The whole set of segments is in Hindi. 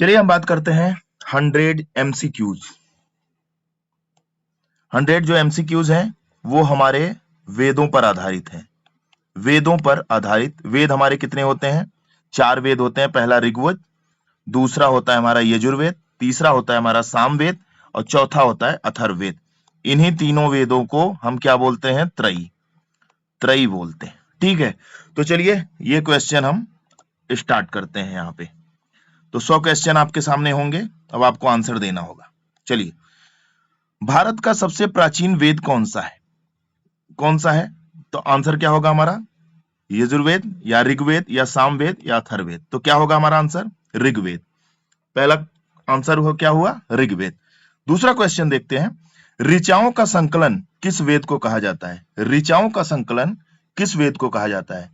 चलिए हम बात करते हैं 100 MCQs। 100 जो MCQs हैं वो हमारे वेदों पर आधारित हैं। वेदों पर आधारित। वेद हमारे कितने होते हैं? 4 वेद होते हैं। पहला ऋग्वेद, दूसरा होता है हमारा यजुर्वेद, तीसरा होता है हमारा सामवेद और चौथा होता है अथर्ववेद। इन्हीं तीनों वेदों को हम क्या बोलते हैं? त्रयी। त्रयी बोलते हैं। ठीक है, तो चलिए ये क्वेश्चन हम स्टार्ट करते हैं। यहाँ पे तो 100 क्वेश्चन आपके सामने होंगे, अब आपको आंसर देना होगा। चलिए, भारत का सबसे प्राचीन वेद कौन सा है? कौन सा है? तो आंसर क्या होगा हमारा? यजुर्वेद या ऋग्वेद या सामवेद या अथर्ववेद। तो क्या होगा हमारा आंसर? ऋग्वेद। पहला आंसर हो क्या हुआ? ऋग्वेद। दूसरा क्वेश्चन देखते हैं, ऋचाओं का संकलन किस वेद को कहा जाता है? ऋचाओं का संकलन किस वेद को कहा जाता है?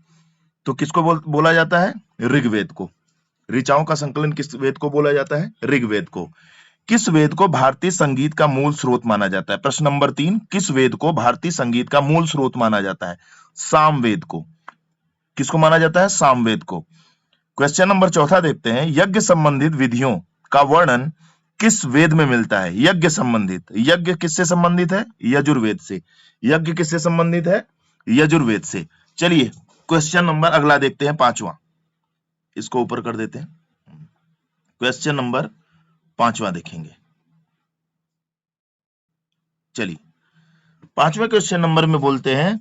तो किसको बोला जाता है? ऋग्वेद को। ऋचाओं का संकलन किस वेद को बोला जाता है? ऋग्वेद को। किस वेद को भारतीय संगीत का मूल स्रोत माना जाता है? प्रश्न नंबर 3, किस वेद को भारतीय संगीत का मूल स्रोत माना जाता है? सामवेद को। किसको माना जाता है? सामवेद को। क्वेश्चन नंबर 4 देखते हैं, यज्ञ संबंधित विधियों का वर्णन किस वेद में मिलता है? यज्ञ संबंधित। यज्ञ किससे संबंधित है? यजुर्वेद से। यज्ञ किससे संबंधित है? यजुर्वेद से। चलिए क्वेश्चन नंबर अगला देखते हैं, 5वां। इसको ऊपर कर देते हैं। क्वेश्चन नंबर 5वां देखेंगे। चलिए 5वें क्वेश्चन नंबर में बोलते हैं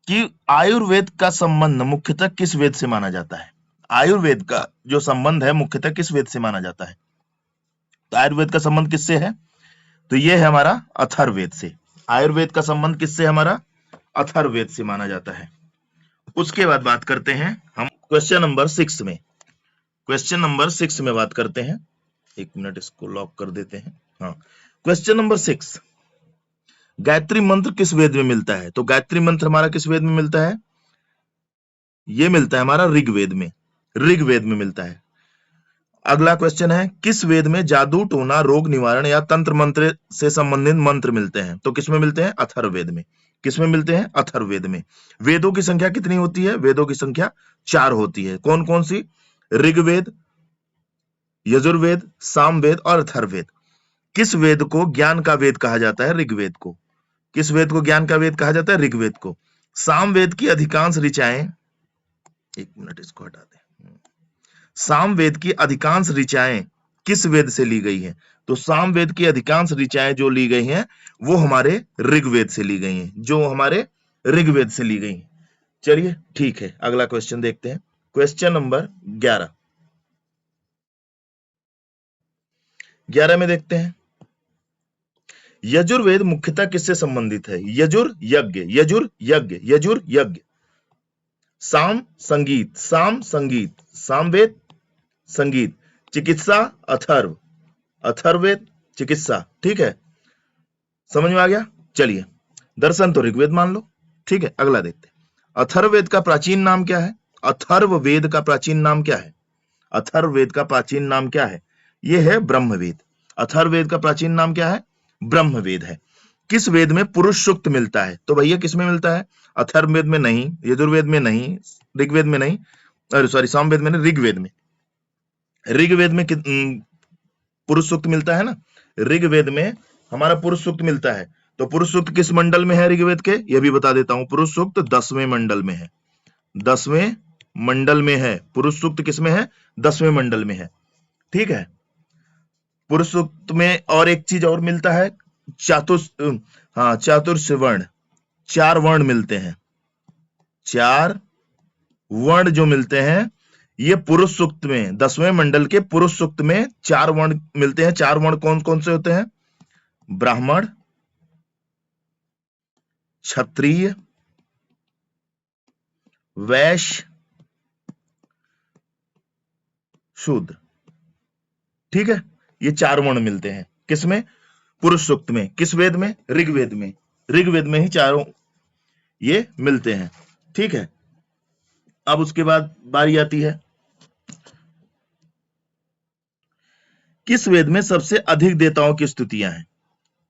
कि आयुर्वेद का संबंध मुख्यतः किस वेद से माना जाता है? आयुर्वेद का जो संबंध है मुख्यतः किस वेद से माना जाता है? तो आयुर्वेद का संबंध किससे है? तो ये है हमारा अथर्ववेद से। आयुर्वेद का संबंध किससे? हमारा अथर्ववेद से माना जाता है। उसके बाद बात करते हैं हम क्वेश्चन नंबर 6 में। क्वेश्चन नंबर 6 में बात करते हैं। एक मिनट, इसको लॉक कर देते हैं। हाँ, क्वेश्चन नंबर 6, गायत्री मंत्र किस वेद में मिलता है? तो गायत्री मंत्र हमारा किस वेद में मिलता है? ये मिलता है हमारा ऋग्वेद में। ऋग्वेद में मिलता है। अगला क्वेश्चन है, किस वेद में जादू टोना रोग निवारण या तंत्र मंत्र से संबंधित मंत्र मिलते हैं? तो किसमें मिलते हैं? अथर्ववेद में। किसमें मिलते हैं? अथर्ववेद में। वेदों की संख्या कितनी होती है? वेदों की संख्या 4 होती है। कौन कौन सी? ऋग्वेद, यजुर्वेद, सामवेद और अथर्ववेद। किस वेद को ज्ञान का वेद कहा जाता है? ऋग्वेद को। किस वेद को ज्ञान का वेद कहा जाता है? ऋग्वेद को। सामवेद की अधिकांश ऋचाएं, एक मिनट इसको हटा दें। सामवेद की अधिकांश ऋचाएं किस वेद से ली गई हैं? तो सामवेद की अधिकांश ऋचाएं जो ली गई हैं वो हमारे ऋग्वेद से ली गई हैं। जो हमारे ऋग्वेद से ली गई हैं। चलिए ठीक है, अगला क्वेश्चन देखते हैं। Question number 11। 11 में देखते हैं, यजुर्वेद मुख्यतः किससे संबंधित है? यजुर यज्ञ, यजुर यज्ञ, यजुर यज्ञ। साम संगीत, साम संगीत, सामवेद संगीत, चिकित्सा अथर्व, अथर्ववेद चिकित्सा। ठीक है, समझ में आ गया? चलिए, दर्शन तो ऋग्वेद मान लो। ठीक है, अगला देखते हैं, अथर्ववेद का प्राचीन नाम क्या है? अथर्ववेद का प्राचीन नाम क्या है? अथर्ववेद का प्राचीन नाम क्या है? यह है ब्रह्मवेद। अथर्ववेद का प्राचीन नाम क्या है? ब्रह्मवेद है। किस वेद में पुरुष सूक्त मिलता है? तो भैया किसमें मिलता है? अथर्ववेद में नहीं, यजुर्वेद में नहीं, ऋग्वेद में नहीं, अरे सॉरी सामवेद में नहीं, ऋग्वेद में। ऋग्वेद में पुरुष सूक्त मिलता है ना। ऋग्वेद में हमारा पुरुष सूक्त मिलता है। तो पुरुष सूक्त किस मंडल में है ऋग्वेद के? यह भी बता देता हूं। पुरुष सूक्त 10वें मंडल में है। 10वें मंडल में है। पुरुष सूक्त किसमें है? 10वें मंडल में है। ठीक है, पुरुष सूक्त में और एक चीज और मिलता है, चातुर्ष वर्ण। 4 वर्ण मिलते हैं। 4 वर्ण जो मिलते हैं ये पुरुष सूक्त में, 10वें मंडल के पुरुष सूक्त में 4 वर्ण मिलते हैं। 4 वर्ण कौन कौन से होते हैं? ब्राह्मण, क्षत्रिय, वैश्य, शूद्र। ठीक है, ये 4 वर्ण मिलते हैं किसमें? पुरुष सूक्त में। किस वेद में? ऋग्वेद में। ऋग्वेद में ही चारों ये मिलते हैं। ठीक है, अब उसके बाद बारी आती है, किस वेद में सबसे अधिक देवताओं की स्तुतियां हैं?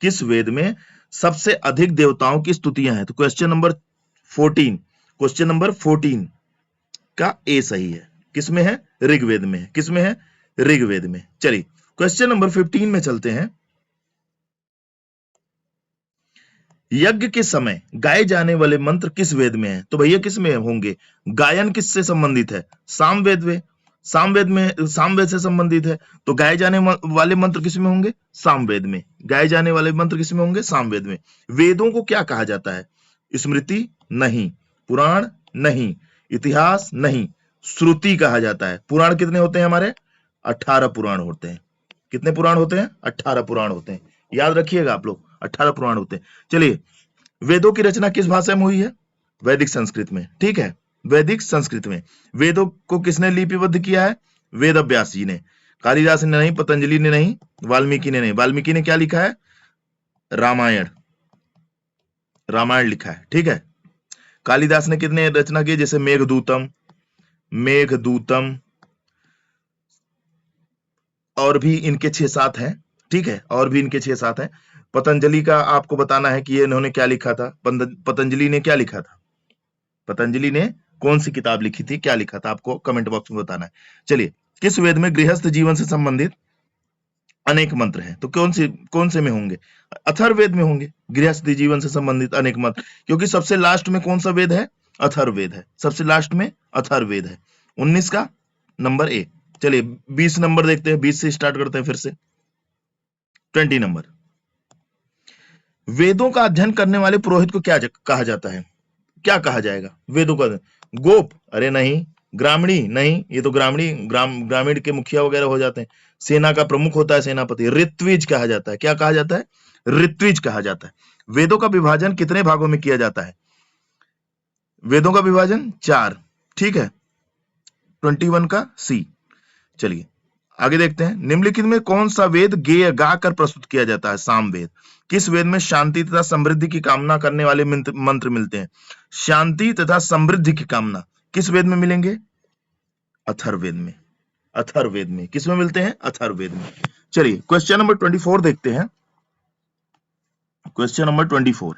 किस वेद में सबसे अधिक देवताओं की स्तुतियां हैं? तो क्वेश्चन नंबर 14, क्वेश्चन नंबर 14 का ए सही है। किसमें है? ऋग्वेद में है। किसमें है? ऋग्वेद में। चलिए क्वेश्चन नंबर 15 में चलते हैं। यज्ञ के समय गाए जाने वाले मंत्र किस वेद में है? तो भैया किस में होंगे? गायन किससे संबंधित है? सामवेद में। सामवेद से संबंधित है, तो गाए जाने वाले मंत्र किस में होंगे? सामवेद में। गाए जाने वाले मंत्र किस में होंगे? सामवेद में। वेदों को क्या कहा जाता है? स्मृति नहीं, पुराण नहीं, इतिहास नहीं, श्रुति कहा जाता है। पुराण कितने होते हैं हमारे? 18 पुराण होते हैं। कितने पुराण होते हैं? 18 पुराण होते हैं। याद रखिएगा आप लोग, 18 पुराण होते हैं। चलिए, वेदों की रचना किस भाषा में हुई है? वैदिक संस्कृत में। ठीक है, वैदिक संस्कृत में। वेदों को किसने लिपिबद्ध किया है? वेद व्यास जी ने। कालिदास ने नहीं, पतंजलि ने नहीं, वाल्मीकि ने नहीं। वाल्मीकि ने क्या लिखा है? रामायण। रामायण लिखा है। ठीक है, कालिदास ने कितने रचना की? जैसे मेघदूतम, मेघदूतम, और भी इनके 6-7 हैं। ठीक है, और भी इनके 6-7 हैं। पतंजलि का आपको बताना है कि ये इन्होंने क्या लिखा था। पतंजलि ने क्या लिखा था? पतंजलि ने कौन सी किताब लिखी थी, क्या लिखा था, आपको कमेंट बॉक्स में बताना है। चलिए, किस वेद में गृहस्थ जीवन से संबंधित अनेक मंत्र हैं? तो कौन से में होंगे? अथर्ववेद में होंगे गृहस्थ जीवन से संबंधित अनेक मंत्र, क्योंकि सबसे लास्ट में कौन सा वेद है? अथर्ववेद है। सबसे लास्ट में अथर्ववेद है। 19 का नंबर ए। चलिए 20 नंबर देखते हैं, 20 से स्टार्ट करते हैं फिर से। 20 नंबर, वेदों का अध्ययन करने वाले पुरोहित को क्या कहा जाता है? क्या कहा जाएगा वेदों का? गोप? अरे नहीं। ग्रामीणी? नहीं, ये तो ग्रामीण के मुखिया वगैरह हो जाते हैं। सेना का प्रमुख होता है सेनापति। ऋत्विज कहा जाता है। क्या कहा जाता है? ऋत्विज कहा जाता है। वेदों का विभाजन कितने भागों में किया जाता है? वेदों का विभाजन 4। ठीक है, 21 का सी। चलिए आगे देखते हैं। निम्नलिखित में कौन सा वेद गेय गाकर प्रस्तुत किया जाता है? सामवेद। किस वेद में शांति तथा समृद्धि की कामना करने वाले मंत्र मिलते हैं? शांति तथा समृद्धि की कामना किस वेद में मिलेंगे? अथर्ववेद में। अथर्ववेद में। किस में मिलते हैं? अथर्ववेद में। चलिए क्वेश्चन नंबर 24 देखते हैं। क्वेश्चन नंबर 24,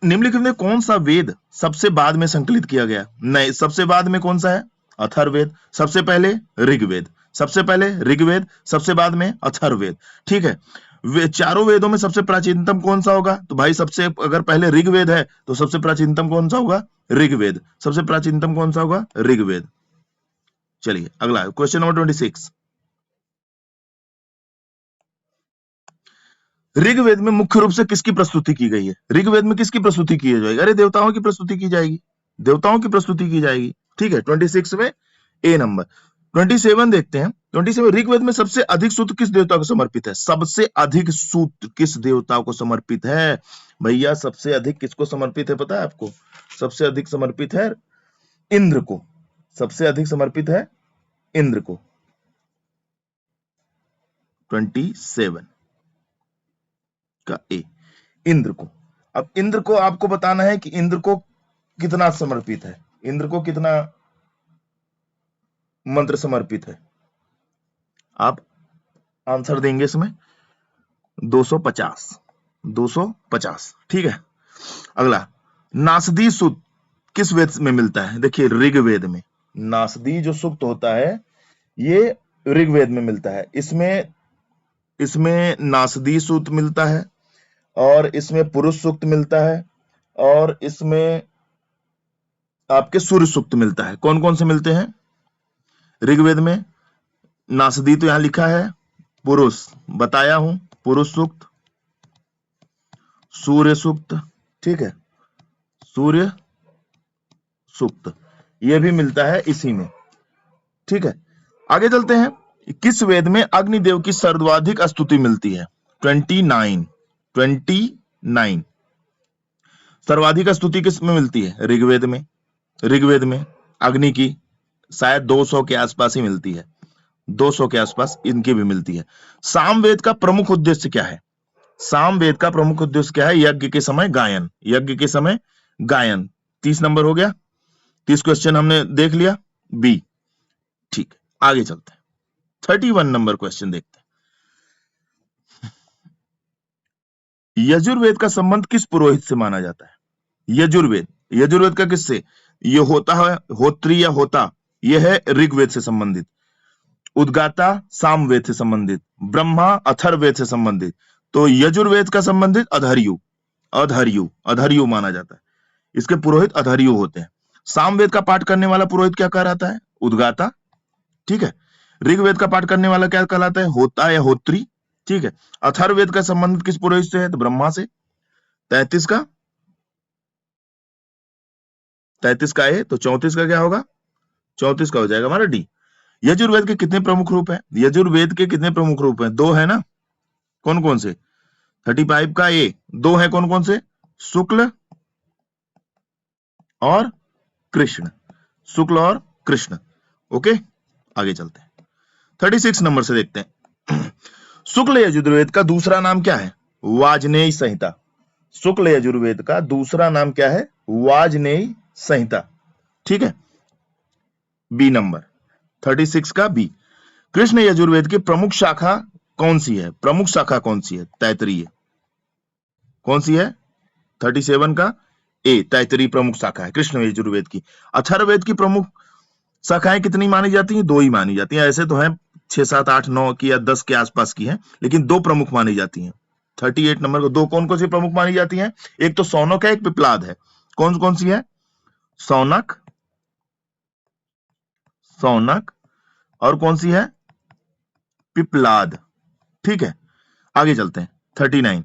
निम्नलिखित में कौन सा वेद सबसे बाद में संकलित किया गया? नहीं, सबसे बाद में कौन सा है? अथर्ववेद। सबसे पहले ऋग्वेद, सबसे पहले ऋग्वेद, सबसे बाद में अथर्ववेद। ठीक है, चारों वेदों में सबसे प्राचीनतम कौन सा होगा? तो भाई सबसे, अगर पहले ऋग्वेद है तो सबसे प्राचीनतम कौन सा होगा? ऋग्वेद। सबसे प्राचीनतम कौन सा होगा? ऋग्वेद। चलिए अगला क्वेश्चन नंबर 26, ऋग्वेद में मुख्य रूप से किसकी प्रस्तुति की गई है? ऋग्वेद में किसकी प्रस्तुति की जाएगी? अरे देवताओं की प्रस्तुति की जाएगी, देवताओं की प्रस्तुति की जाएगी। ठीक है, 26 में ए नंबर। 27 देखते हैं। 27, ऋग्वेद में सबसे अधिक सूत्र किस देवता को समर्पित है? सबसे अधिक सूत्र किस देवता को समर्पित है? भैया सबसे अधिक किसको समर्पित है पता है आपको? सबसे अधिक समर्पित है इंद्र को। सबसे अधिक समर्पित है इंद्र को। 27 का ए, इंद्र को। अब इंद्र को आपको बताना है कि इंद्र को कितना समर्पित है, इंद्र को कितना मंत्र समर्पित है। आप आंसर देंगे इसमें 250। 250। ठीक है, अगला, नासदी सूक्त किस वेद में मिलता है? देखिए ऋग्वेद में। नासदी जो सूक्त होता है ये ऋग्वेद में मिलता है। इसमें नासदी सूक्त मिलता है, और इसमें पुरुष सूक्त मिलता है, और इसमें आपके सूर्य सूक्त मिलता है। कौन कौन से मिलते हैं ऋग्वेद में? नासदी तो यहां लिखा है, पुरुष बताया हूं, पुरुष सूक्त, सूर्य सूक्त। ठीक है, सूर्य सूक्त ये भी मिलता है इसी में। ठीक है, आगे चलते हैं। किस वेद में अग्निदेव की सर्वाधिक स्तुति मिलती है? 29। सर्वाधिक स्तुति किस में मिलती है? ऋग्वेद में। ऋग्वेद में अग्नि की शायद 200 के आसपास ही मिलती है, 200 के आसपास इनकी भी मिलती है। सामवेद का प्रमुख उद्देश्य क्या है? सामवेद का प्रमुख उद्देश्य क्या है? यज्ञ के समय गायन। यज्ञ के समय गायन। 30 नंबर हो गया। 30 क्वेश्चन हमने देख लिया बी। ठीक, आगे चलते हैं। 31 नंबर क्वेश्चन देखते हैं। यजुर्वेद का संबंध किस पुरोहित से माना जाता है? यजुर्वेद, यजुर्वेद का किससे? ये होता है होत्री या होता, यह है ऋग्वेद से संबंधित। उद्गाता सामवेद से संबंधित, ब्रह्मा अथर्ववेद से संबंधित, तो यजुर्वेद का संबंधित अधर्यु, अधर्यु, अधर्यु माना जाता है। इसके पुरोहित अधर्यु होते हैं। सामवेद का पाठ करने वाला पुरोहित क्या कहलाता है? उद्गाता। ठीक है। ऋग्वेद का पाठ करने वाला क्या कहलाता है? होता या होत्री। ठीक है। अथर्ववेद का संबंधित किस पुरोहित से है? तो ब्रह्मा से। 33 का 33 का ए, तो 34 का क्या होगा? 34 का हो जाएगा हमारा डी। यजुर्वेद के कितने प्रमुख रूप हैं? यजुर्वेद के कितने प्रमुख रूप हैं? 2 है ना। कौन कौन से? 35 का ए, 2 है। कौन कौन से? शुक्ल और कृष्ण, शुक्ल और कृष्ण। ओके, आगे चलते हैं। 36 नंबर से देखते हैं। शुक्ल यजुर्वेद का दूसरा नाम क्या है? वाजनेय संहिता। शुक्ल यजुर्वेद का दूसरा नाम क्या है? वाजनेय संहिता। ठीक है, बी नंबर 36 का बी। कृष्ण यजुर्वेद की प्रमुख शाखा कौन सी है? प्रमुख शाखा कौन सी है? तैतरीय। कौन सी है? 37 का ए, तैतरीय प्रमुख शाखा है कृष्ण यजुर्वेद की। अथर्ववेद की प्रमुख शाखाएं कितनी मानी जाती हैं? 2 ही मानी जाती हैं। ऐसे तो है 6, 7, 8, 9 की या 10 के आसपास की है, लेकिन 2 प्रमुख मानी जाती हैं। 38 नंबर को 2 कौन कौन सी प्रमुख मानी जाती हैं? एक तो सौनक है, एक पिपलाद है। कौन कौन सी है? सौनक, सौनक, और कौन सी है? पिपलाद। ठीक है, आगे चलते हैं। 39,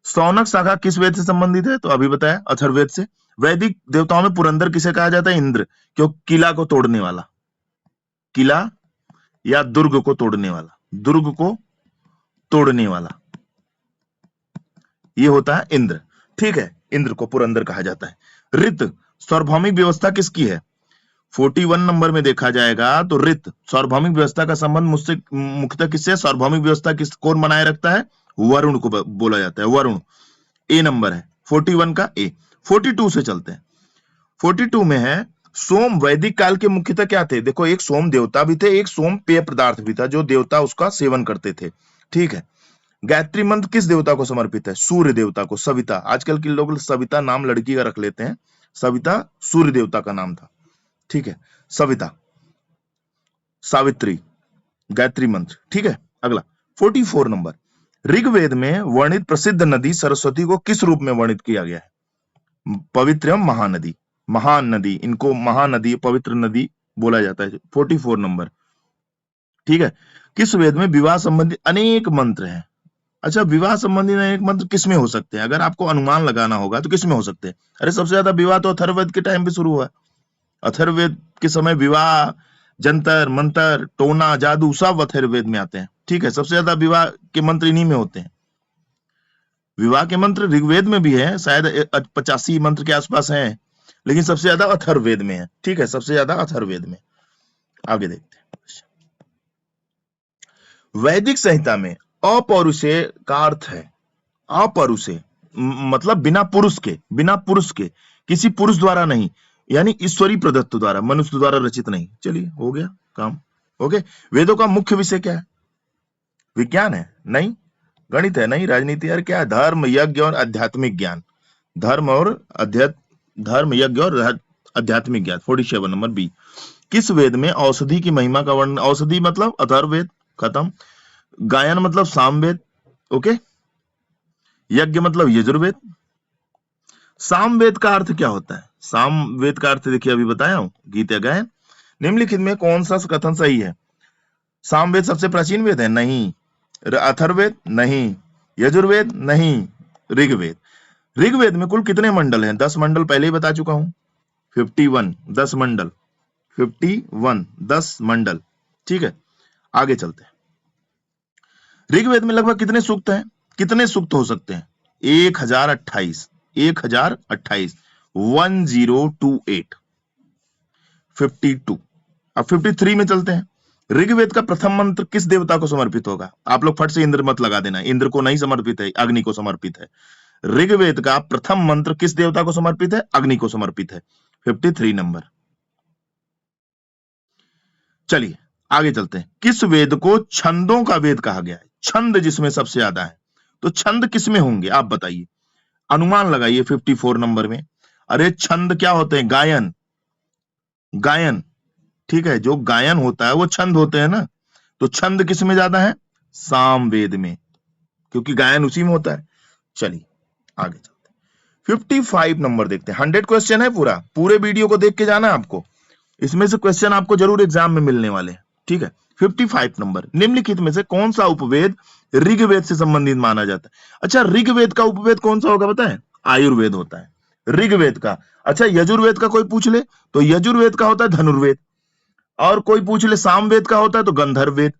सौनक शाखा किस वेद से संबंधित है? तो अभी बताया, अथर्ववेद से। वैदिक देवताओं में पुरंदर किसे कहा जाता है? इंद्र, क्यों? किला को तोड़ने वाला, किला या दुर्ग को तोड़ने वाला, दुर्ग को तोड़ने वाला, ये होता है इंद्र। ठीक है, इंद्र को पुरंदर कहा जाता है। ऋत, सार्वभौमिक व्यवस्था किसकी है? 41 नंबर में देखा जाएगा तो ऋत, सार्वभौमिक व्यवस्था का संबंध मुझसे मुख्यतः किससे? सार्वभौमिक व्यवस्था किस कौन बनाए रखता है? वरुण को बोला जाता है, वरुण। ए नंबर है 41 का ए। 42 से चलते हैं। 42 में है सोम। वैदिक काल के मुख्यतः क्या थे? देखो, एक सोम देवता भी थे, एक सोम पेय पदार्थ भी था जो देवता उसका सेवन करते थे। ठीक है। गायत्री मंत्र किस देवता को समर्पित है? सूर्य देवता को, सविता। आजकल के लोग सविता नाम लड़की का रख लेते हैं, सविता सूर्य देवता का नाम था। ठीक है, सविता, सावित्री, गायत्री मंत्र। ठीक है, अगला 44 नंबर। ऋग्वेद में वर्णित प्रसिद्ध नदी सरस्वती को किस रूप में वर्णित किया गया है? पवित्र महानदी, महान नदी, इनको महानदी, पवित्र नदी बोला जाता है। 44 नंबर। ठीक है, किस वेद में विवाह संबंधी अनेक मंत्र हैं? अच्छा, विवाह संबंधी अनेक मंत्र किसमें हो सकते हैं? अगर आपको अनुमान लगाना होगा तो किसमें हो सकते हैं? अरे, सबसे ज्यादा विवाह तो अथर्ववेद के टाइम पे शुरू हुआ। अथर्ववेद के समय विवाह, जंतर मंतर, टोना, जादू सब अथर्ववेद में आते हैं। ठीक है, सबसे ज्यादा विवाह के मंत्र इन्हीं में होते हैं। विवाह के मंत्र ऋग्वेद में भी है, शायद 85 मंत्र के आसपास हैं, लेकिन सबसे ज्यादा अथर्ववेद में है। ठीक है, सबसे ज्यादा अथर्ववेद में। आगे देखते हैं। वैदिक संहिता में अपौरुषेय का अर्थ है, अपौरुषेय मतलब बिना पुरुष के, बिना पुरुष के, किसी पुरुष द्वारा नहीं, यानी ईश्वरी प्रदत्त द्वारा, मनुष्य द्वारा रचित नहीं। चलिए, हो गया काम। ओके। वेदों का मुख्य विषय क्या है? विज्ञान है? नहीं। गणित है? नहीं। राजनीति? यार क्या? धर्म, यज्ञ और आध्यात्मिक ज्ञान। धर्म और धर्म, यज्ञ और आध्यात्मिक ज्ञान। 47 नंबर बी। किस वेद में औषधि की महिमा का वर्णन? औषधि मतलब अथर्ववेद, खत्म। गायन मतलब सामवेद। ओके। यज्ञ मतलब यजुर्वेद। सामवेद का अर्थ क्या होता है? सामवेद का अर्थ देखिए, अभी बताया हूं, गीत या गायन। निम्नलिखित में कौन सा कथन सही है? सामवेद सबसे प्राचीन वेद है? नहीं। अथर्ववेद? नहीं। यजुर्वेद? नहीं। ऋग्वेद। ऋग्वेद में कुल कितने मंडल हैं? 10 मंडल पहले ही बता चुका हूं। 51, 10 मंडल। 51, 10 मंडल। ठीक है, आगे चलते हैं। ऋग्वेद में लगभग कितने सूक्त हैं? कितने सूक्त हो सकते हैं? 1028, 1028, 1028, 52। अब 53 में चलते हैं। ऋग्वेद का प्रथम मंत्र किस देवता को समर्पित होगा? आप लोग फट से इंद्र मत लगा देना, इंद्र को नहीं समर्पित है, अग्नि को समर्पित है। ऋग्वेद का प्रथम मंत्र किस देवता को समर्पित है? अग्नि को समर्पित है। 53 नंबर। चलिए आगे चलते हैं। किस वेद को छंदों का वेद कहा गया है? छंद जिसमें सबसे ज्यादा है, तो छंद किसमें होंगे आप बताइए, अनुमान लगाइए। 54 नंबर में। अरे छंद क्या होते हैं? गायन, गायन। ठीक है, जो गायन होता है वो छंद होते हैं ना। तो छंद किस में ज्यादा है? सामवेद में, क्योंकि गायन उसी में होता है। चलिए आगे चलते हैं। 55 नंबर देखते हैं। 100 क्वेश्चन है, पूरे वीडियो को देख के जाना है आपको, इसमें से क्वेश्चन आपको जरूर एग्जाम में मिलने वाले हैं, ठीक है। 55 नंबर, निम्नलिखित में से कौन सा उपवेद ऋग्वेद से संबंधित माना जाता है? अच्छा, ऋग्वेद का उपवेद कौन सा होगा पता है? आयुर्वेद होता है ऋग्वेद का। अच्छा, यजुर्वेद का कोई पूछ ले तो यजुर्वेद का होता है धनुर्वेद, और कोई पूछ ले सामवेद का होता है तो गंधर्ववेद।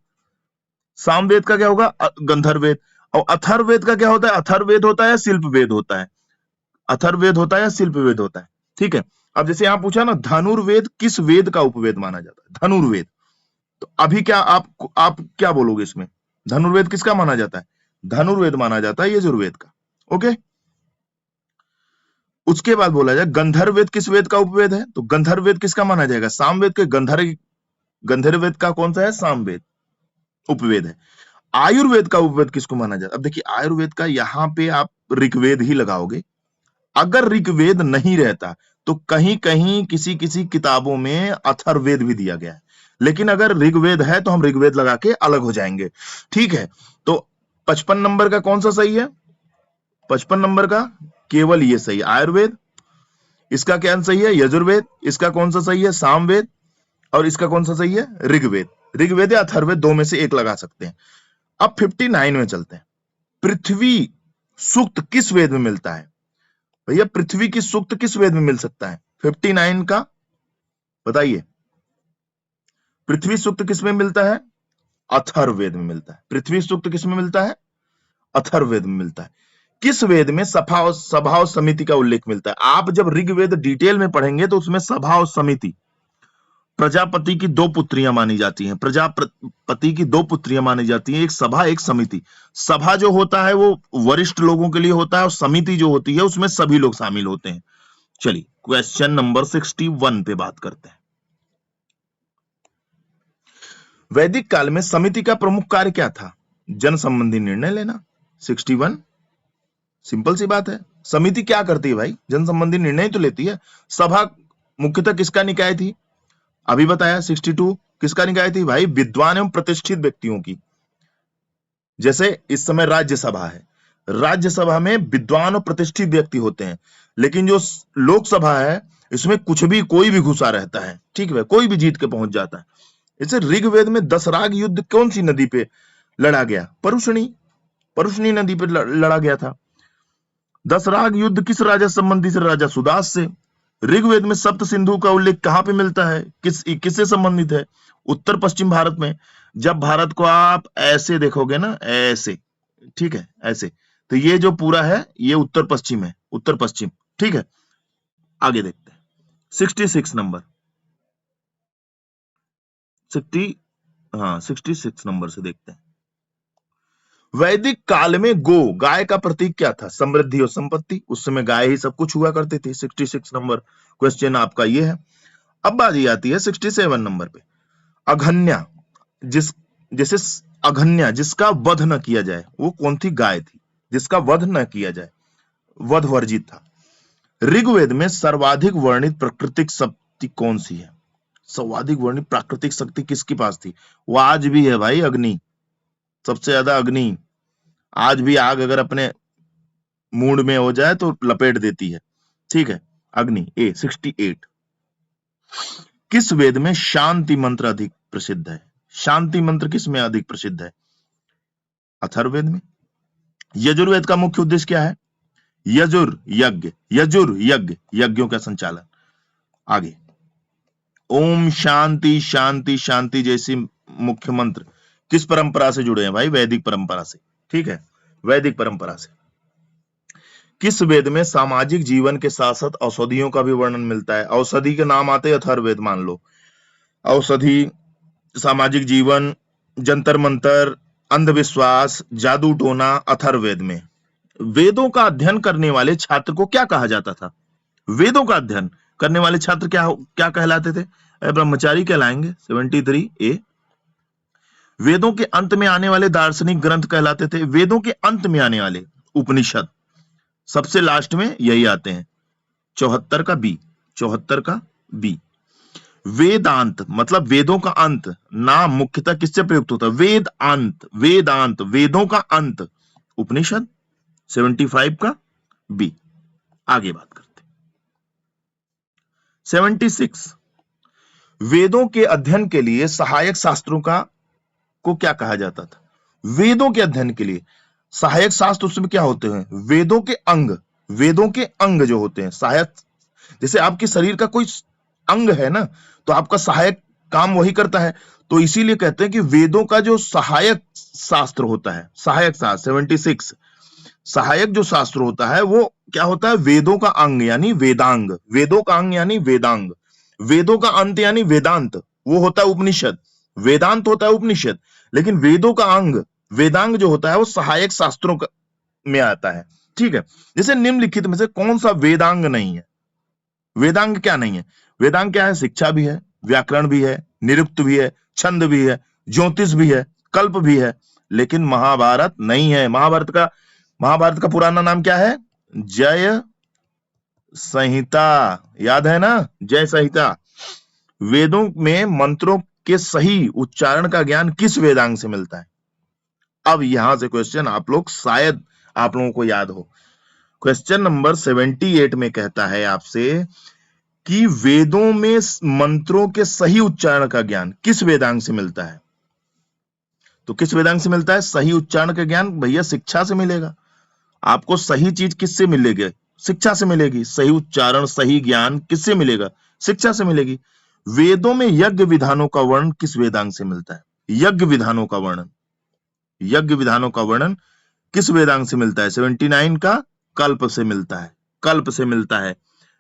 सामवेद का क्या होगा? गंधर्ववेद। और अथर्ववेद का क्या होता है? अथर्ववेद होता है या शिल्पवेद होता है? अथर्ववेद होता है या शिल्पवेद होता है, ठीक है। अब जैसे यहां पूछा ना, धनुर्वेद किस वेद का उपवेद माना जाता है? धनुर्वेद। तो अभी क्या आप क्या बोलोगे इसमें? धनुर्वेद किसका माना जाता है? धनुर्वेद माना जाता है यजुर्वेद का, ओके। उसके बाद बोला जाए गंधर्ववेद किस वेद का उपवेद है? तो गंधर्ववेद किसका माना जाएगा? सामवेद के। गंधर्ववेद का कौन सा है? सामवेद उपवेद है। आयुर्वेद का उपवेद किसको माना जाता है? अब देखिए, आयुर्वेद का यहां पे आप ऋग्वेद ही लगाओगे। अगर ऋग्वेद नहीं रहता तो कहीं कहीं किसी किसी किताबों में अथर्ववेद भी दिया गया है, लेकिन अगर ऋग्वेद है तो हम ऋग्वेद लगा के अलग हो जाएंगे, ठीक है। तो 55 नंबर का कौन सा सही है? 55 नंबर का केवल ये सही है, आयुर्वेद। इसका क्या सही है? यजुर्वेद। इसका कौन सा सही है? सामवेद। और इसका कौन सा सही है? ऋग्वेद। ऋग्वेद या अथर्ववेद, दो में से एक लगा सकते हैं। अब 59 में चलते हैं। पृथ्वी सूक्त किस वेद में मिलता है? भैया पृथ्वी की सूक्त किस वेद में मिल सकता है? 59 का बताइए। पृथ्वी सूक्त किस में मिलता है? अथर्ववेद में मिलता है। पृथ्वी सूक्त किस में मिलता है? अथर्ववेद में मिलता है। किस वेद में सभा और समिति का उल्लेख मिलता है? आप जब ऋग्वेद डिटेल में पढ़ेंगे तो उसमें सभा और समिति, प्रजापति की दो पुत्रियां मानी जाती हैं, प्रजापति की दो पुत्रियां मानी जाती हैं, एक सभा एक समिति। सभा जो होता है वो वरिष्ठ लोगों के लिए होता है, और समिति जो होती है उसमें सभी लोग शामिल होते हैं। चलिए क्वेश्चन नंबर 61 पे बात करते हैं। वैदिक काल में समिति का प्रमुख कार्य क्या था? जन संबंधी निर्णय लेना। 61 सिंपल सी बात है। समिति क्या करती है भाई? जन संबंधी निर्णय तो लेती है। सभा मुख्यतः किसका निकाय थी? अभी बताया। 62 किसका निकाय थी भाई? विद्वान एवं प्रतिष्ठित व्यक्तियों की। जैसे इस समय राज्यसभा है, राज्यसभा में विद्वान और प्रतिष्ठित व्यक्ति होते हैं, लेकिन जो लोकसभा है इसमें कुछ भी कोई भी घुसा रहता है, ठीक है, कोई भी जीत के पहुंच जाता है। इसे ऋग्वेद में दशराग युद्ध कौन सी नदी पे लड़ा गया? परुष्णी नदी पे लड़ा गया था। दशराग युद्ध किस राजा संबंधी से? राजा सुदास से। ऋग्वेद में सप्त सिंधु का उल्लेख कहां पे मिलता है? किससे संबंधित है? उत्तर पश्चिम भारत में। जब भारत को आप ऐसे देखोगे ना, ऐसे, ठीक है, ऐसे, तो ये जो पूरा है ये उत्तर पश्चिम है, उत्तर पश्चिम, ठीक है। आगे देखते हैं 66 नंबर। 66 नंबर से देखते हैं। वैदिक काल में गाय का प्रतीक क्या था? समृद्धि और संपत्ति। उस समय गाय ही सब कुछ हुआ करती थी। 66 नंबर क्वेश्चन आपका ये है। अब बारी आती है 67 नंबर पे। अघन्या, जैसे अघन्या जिसका वध न किया जाए, वो कौन थी? गाय थी, जिसका वध न किया जाए, वध वर्जित था। ऋग्वेद में सर्वाधिक वर्णित प्राकृतिक शक्ति कौन सी है? सर्वाधिक वर्णित प्राकृतिक शक्ति किसके पास थी? वो आज भी है भाई, अग्नि। सबसे ज्यादा अग्नि। आज भी आग अगर अपने मूड में हो जाए तो लपेट देती है, ठीक है, अग्नि। 68। किस वेद में शांति मंत्र अधिक प्रसिद्ध है? शांति मंत्र किस में अधिक प्रसिद्ध है? अथर्ववेद में। यजुर्वेद का मुख्य उद्देश्य क्या है? यजुर्यज्ञ, यज्ञों का संचालन। आगे, ओम शांति शांति शांति जैसी मुख्य मंत्र किस परंपरा से जुड़े हैं भाई? वैदिक परंपरा से, ठीक है, वैदिक परंपरा से। किस वेद में सामाजिक जीवन के साथ साथ औषधियों का भी वर्णन मिलता है? औषधि के नाम आते हैं अथर्ववेद, मान लो। औषधि, सामाजिक जीवन, जंतर मंतर, अंधविश्वास, जादू टोना, अथर्ववेद में। वेदों का अध्ययन करने वाले छात्र को क्या कहा जाता था? वेदों का अध्ययन करने वाले छात्र क्या कहलाते थे? ब्रह्मचारी कहलाएंगे। 73A। वेदों के अंत में आने वाले दार्शनिक ग्रंथ कहलाते थे। वेदों के अंत में आने वाले उपनिषद सबसे लास्ट में यही आते हैं। 74 का बी। वेदांत मतलब वेदों का अंत, नाम मुख्यतः किससे प्रयुक्त होता है? वेदांत, वेदांत वेदों का अंत, उपनिषद 75 का बी। आगे बात करते हैं 76, वेदों के अध्ययन के लिए सहायक शास्त्रों का को क्या कहा जाता था? वेदों के अध्ययन के लिए सहायक शास्त्र उसमें क्या होते हैं? वेदों के अंग, वेदों के अंग जो होते हैं सहायक, जैसे आपके शरीर का कोई अंग है ना, तो आपका सहायक काम वही करता है, तो इसीलिए कहते हैं कि वेदों का जो सहायक शास्त्र होता है, सहायक शास्त्र 76, सहायक जो शास्त्र होता है वो क्या होता है? वेदों का अंग यानी वेदांग, वेदों का अंग यानी वेदांग, वेदों का अंत यानी वेदांत, वो होता है उपनिषद, वेदांत होता है उपनिषद, लेकिन वेदों का अंग वेदांग जो होता है वो सहायक शास्त्रों में आता है। ठीक है, जैसे निम्नलिखित में से कौन सा वेदांग नहीं है? वेदांग क्या नहीं है? वेदांग क्या है? शिक्षा भी है, व्याकरण भी है, निरुक्त भी है, छंद भी है, ज्योतिष भी है, कल्प भी है, लेकिन महाभारत नहीं है। महाभारत का पुराना नाम क्या है? जय संहिता, याद है ना? जय संहिता। वेदों में मंत्रों के सही उच्चारण का ज्ञान किस वेदांग से मिलता है? अब यहां से क्वेश्चन आप लोग शायद आप लोगों को याद हो। क्वेश्चन नंबर 78 में कहता है आपसे कि वेदों में मंत्रों के सही उच्चारण का ज्ञान किस वेदांग से मिलता है? तो किस वेदांग से मिलता है सही उच्चारण का ज्ञान? भैया शिक्षा से मिलेगा। आपको सही चीज किससे मिलेगी? शिक्षा से मिलेगी। सही उच्चारण सही ज्ञान किससे मिलेगा? शिक्षा से मिलेगी। वेदों में यज्ञ विधानों का वर्णन किस वेदांग से मिलता है? यज्ञ विधानों का वर्णन, यज्ञ विधानों का वर्णन किस वेदांग से मिलता है? 79 का कल्प से मिलता है, कल्प से मिलता है।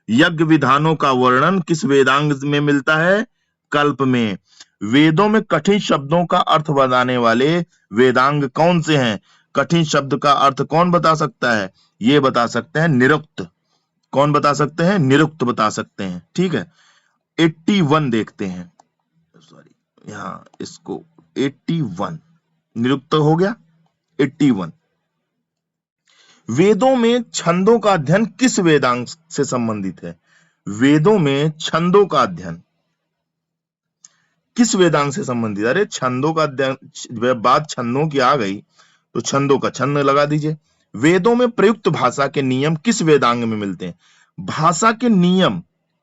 यज्ञ विधानों का वर्णन किस वेदांग में मिलता है? कल्प में। वेदों में कठिन शब्दों का अर्थ बताने वाले वेदांग कौन से हैं? कठिन शब्द का अर्थ कौन बता सकता है? ये बता सकते हैं निरुक्त। कौन बता सकते हैं? निरुक्त बता सकते हैं। ठीक है, 81 देखते हैं, सॉरी यहां इसको 81 निरुक्त हो गया। 81, वेदों में छंदों का अध्ययन किस वेदांग से संबंधित है? वेदों में छंदों का अध्ययन किस वेदांग से संबंधित? अरे छंदों का अध्ययन, बात छंदों की आ गई तो छंदों का छंद लगा दीजिए। वेदों में प्रयुक्त भाषा के नियम किस वेदांग में मिलते हैं? भाषा के नियम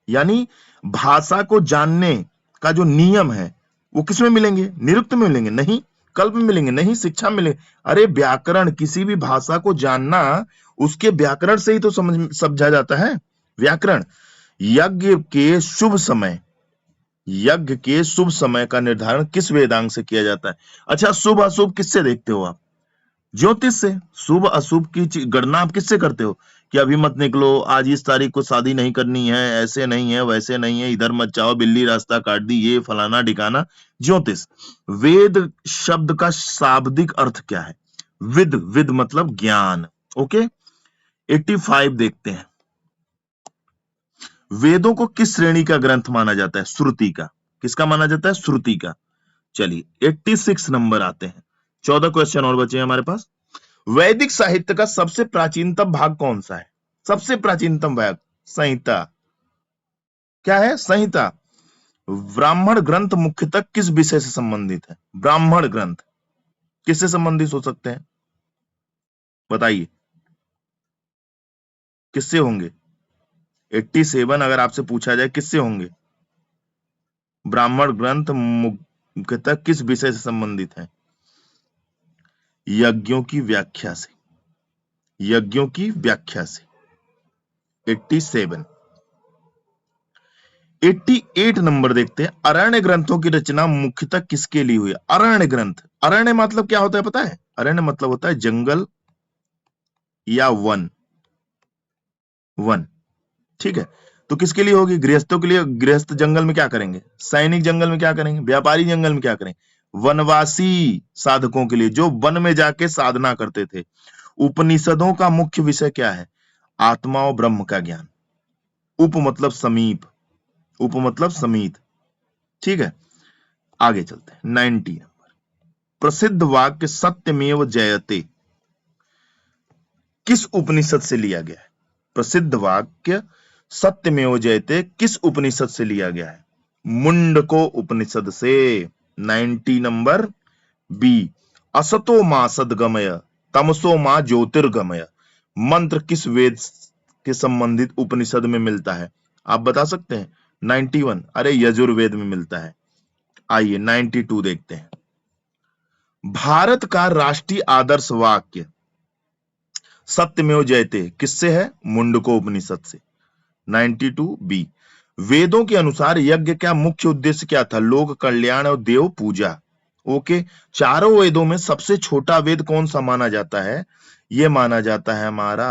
यानी भाषा को जानने का जो नियम है वो किसमें मिलेंगे? निरुक्त में मिलेंगे? नहीं। कल्प में मिलेंगे? नहीं। शिक्षा में मिलेंगे? अरे व्याकरण, किसी भी भाषा को जानना उसके व्याकरण से ही तो समझा जाता है, व्याकरण। यज्ञ के शुभ समय, यज्ञ के शुभ समय का निर्धारण किस वेदांग से किया जाता है? अच्छा, शुभ अशुभ किससे देखते हो आप? ज्योतिष से। शुभ अशुभ की गणना आप किससे करते हो कि अभी मत निकलो, आज इस तारीख को शादी नहीं करनी है, ऐसे नहीं है, वैसे नहीं है, इधर मत जाओ, बिल्ली रास्ता काट दी, ये फलाना ठिकाना, ज्योतिष। वेद शब्द का शाब्दिक अर्थ क्या है? विद, विद मतलब ज्ञान। ओके, 85 देखते हैं, वेदों को किस श्रेणी का ग्रंथ माना जाता है? श्रुति का। किसका माना जाता है? श्रुति का। चलिए 86 नंबर आते हैं, 14 क्वेश्चन और बचे हैं हमारे पास। वैदिक साहित्य का सबसे प्राचीनतम भाग कौन सा है? सबसे प्राचीनतम भाग संहिता। क्या है? संहिता। ब्राह्मण ग्रंथ मुख्यतः किस विषय से संबंधित है? ब्राह्मण ग्रंथ किससे संबंधित हो सकते हैं? बताइए किससे होंगे? 87 अगर आपसे पूछा जाए किससे होंगे? ब्राह्मण ग्रंथ मुख्यतः किस विषय से संबंधित है? यज्ञों की व्याख्या से, यज्ञों की व्याख्या से। 87, 88 नंबर देखते हैं, अरण्य ग्रंथों की रचना मुख्यतः किसके लिए हुई? अरण्य ग्रंथ, अरण्य मतलब क्या होता है पता है? अरण्य मतलब होता है जंगल या वन, वन। ठीक है, तो किसके लिए होगी? गृहस्थों के लिए। गृहस्थ जंगल में क्या करेंगे? सैनिक जंगल में क्या करेंगे? व्यापारी जंगल में क्या करेंगे? वनवासी साधकों के लिए, जो वन में जाके साधना करते थे। उपनिषदों का मुख्य विषय क्या है? आत्मा और ब्रह्म का ज्ञान। उप मतलब समीप, उप मतलब समीप। ठीक है, आगे चलते हैं 90 नंबर। प्रसिद्ध वाक्य सत्यमेव जयते किस उपनिषद से लिया गया है? प्रसिद्ध वाक्य सत्यमेव जयते किस उपनिषद से लिया गया है? मुंडको उपनिषद से। 90 नंबर बी। असतो मा सद्गमय तमसो मा ज्योतिर्गमय मंत्र किस वेद के संबंधित उपनिषद में मिलता है? आप बता सकते हैं? 91, अरे यजुर्वेद में मिलता है। आइए 92 देखते हैं। भारत का राष्ट्रीय आदर्श वाक्य सत्यमेव जयते किससे है? मुंडको उपनिषद से। 92 बी। वेदों के अनुसार यज्ञ का मुख्य उद्देश्य क्या था? लोक कल्याण और देव पूजा। ओके, चारों वेदों में सबसे छोटा वेद कौन सा माना जाता है? ये माना जाता है हमारा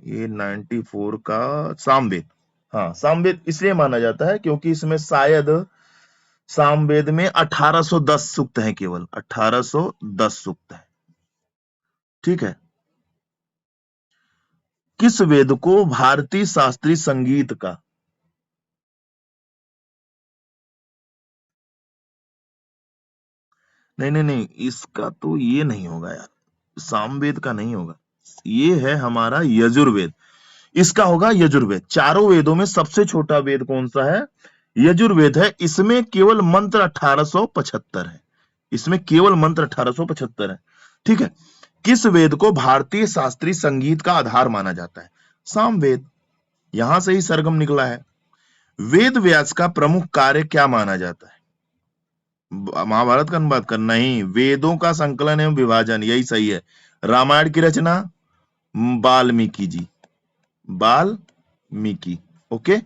ये 94 का सामवेद। हाँ, सामवेद इसलिए माना जाता है क्योंकि इसमें शायद सामवेद में 1810 सूक्त है, केवल 1810 सूक्त है। ठीक है। किस वेद को भारतीय शास्त्रीय संगीत का नहीं, इसका तो ये नहीं होगा यार, सामवेद का नहीं होगा, ये है हमारा यजुर्वेद। इसका होगा यजुर्वेद। चारों वेदों में सबसे छोटा वेद कौन सा है? यजुर्वेद है। इसमें केवल मंत्र 1875 है। इसमें केवल मंत्र 1875 है। ठीक है। किस वेद को भारतीय शास्त्रीय संगीत का आधार माना जाता है? सामवेद। यहां से ही सरगम निकला है। वेद व्यास का प्रमुख कार्य क्या माना जाता है? महाभारत का अनुवाद करना ही, वेदों का संकलन एवं विभाजन, यही सही है। रामायण की रचना वाल्मीकि जी, वाल्मीकि। ओके।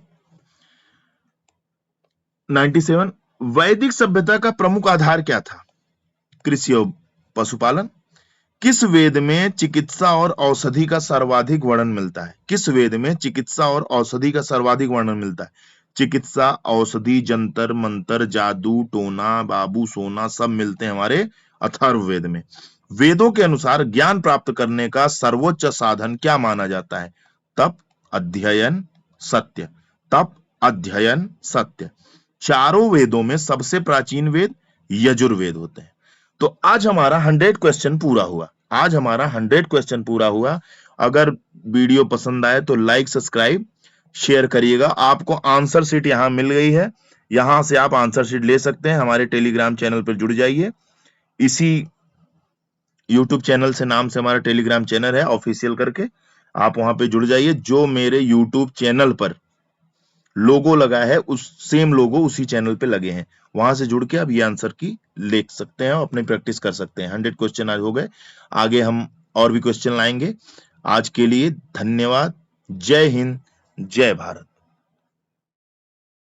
97। वैदिक सभ्यता का प्रमुख आधार क्या था? कृषि और पशुपालन। किस वेद में चिकित्सा और औषधि का सर्वाधिक वर्णन मिलता है? किस वेद में चिकित्सा और औषधि का सर्वाधिक वर्णन मिलता है? चिकित्सा, औषधि, जंतर मंतर, जादू टोना, बाबू सोना सब मिलते हैं हमारे अथर्ववेद में। वेदों के अनुसार ज्ञान प्राप्त करने का सर्वोच्च साधन क्या माना जाता है? तप, अध्ययन, सत्य। तप, अध्ययन, सत्य। चारों वेदों में सबसे प्राचीन वेद यजुर्वेद होते हैं। तो आज हमारा 100 क्वेश्चन पूरा हुआ। आज हमारा 100 क्वेश्चन पूरा हुआ। अगर वीडियो पसंद आए तो लाइक, सब्सक्राइब, शेयर करिएगा। आपको आंसर शीट यहां मिल गई है, यहां से आप आंसर शीट ले सकते हैं। हमारे टेलीग्राम चैनल पर जुड़ जाइए। इसी यूट्यूब चैनल से नाम से हमारा टेलीग्राम चैनल है ऑफिशियल करके, आप वहां पे जुड़ जाइए। जो मेरे यूट्यूब चैनल पर लोगो लगा है उस सेम लोगो उसी चैनल पे लगे हैं, वहां से जुड़ के आप ये आंसर की लिख सकते हैं और अपनी प्रैक्टिस कर सकते हैं। 100 क्वेश्चन आज हो गए, आगे हम और भी क्वेश्चन लाएंगे। आज के लिए धन्यवाद। जय हिंद, जय भारत।